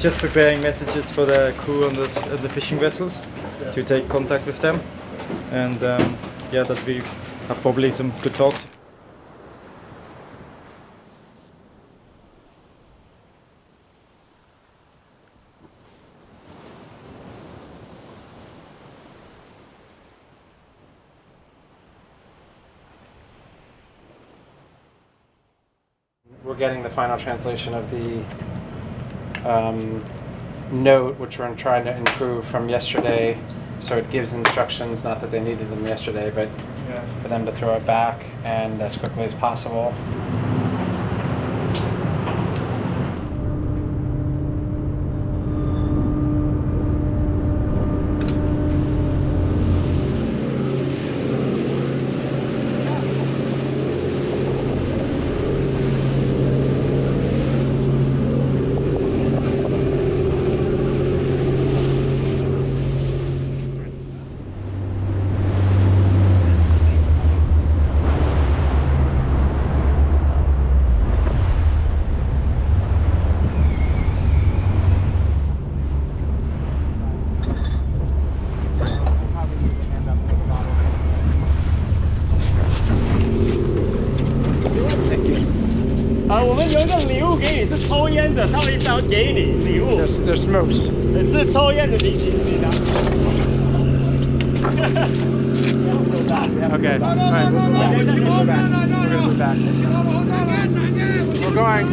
just preparing messages for the crew on the fishing vessels to take contact with them, and yeah, that we have probably some good talks. We're getting the final translation of the note, which we're trying to improve from yesterday. So it gives instructions, not that they needed them yesterday, but for them to throw it back and as quickly as possible. There's smokes. Okay. Alright, we'll go back. We're going.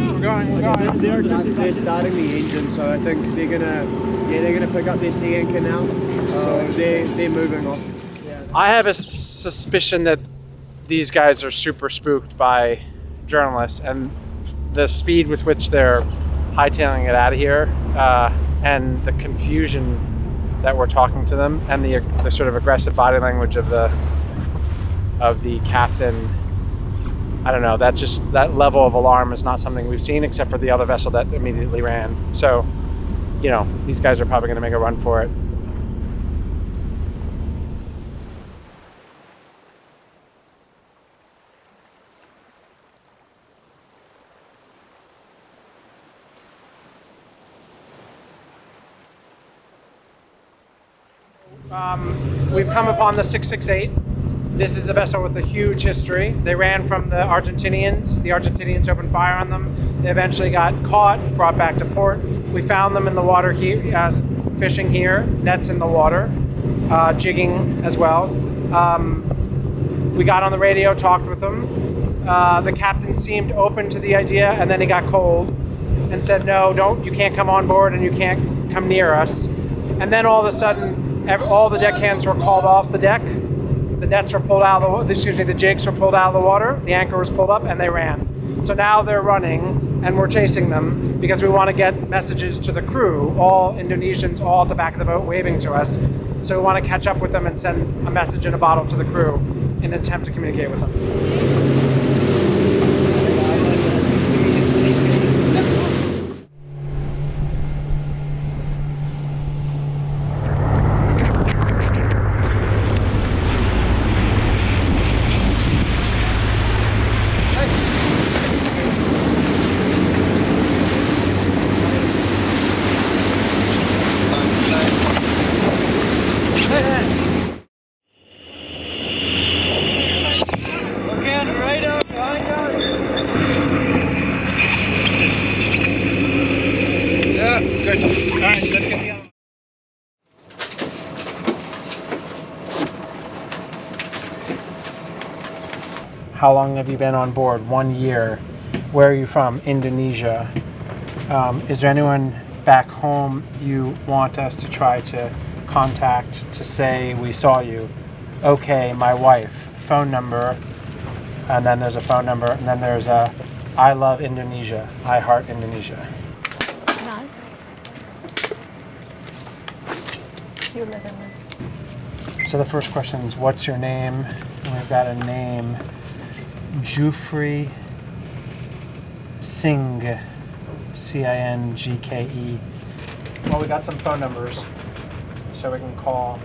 They're starting the engine, so I think they're gonna pick up their sea anchor now. So they're moving off. I have a suspicion that these guys are super spooked by journalists and the speed with which they're hightailing it out of here, and the confusion that we're talking to them, and the sort of aggressive body language of the captain. I don't know. That level of alarm is not something we've seen, except for the other vessel that immediately ran. So, you know, these guys are probably going to make a run for it. We've come upon the 668. This is a vessel with a huge history. They ran from the Argentinians. The Argentinians opened fire on them. They eventually got caught, brought back to port. We found them in the water here, fishing here, nets in the water, jigging as well. We got on the radio, talked with them. The captain seemed open to the idea, and then he got cold and said, no, you can't come on board and you can't come near us. And then all of a sudden, all the deckhands were called off the deck. The nets were pulled out of the jigs were pulled out of the water. The anchor was pulled up and they ran. So now they're running and we're chasing them because we want to get messages to the crew, all Indonesians, all at the back of the boat waving to us. So we want to catch up with them and send a message in a bottle to the crew in an attempt to communicate with them. How long have you been on board? 1 year. Where are you from? Indonesia. Is there anyone back home you want us to try to contact to say we saw you? Okay, my wife. Phone number. And then there's a phone number. And then there's a I love Indonesia. I heart Indonesia. No. You live in. So the first question is, what's your name? And we've got a name. Jufri Singh, Cingke. Well, we got some phone numbers, so we can call.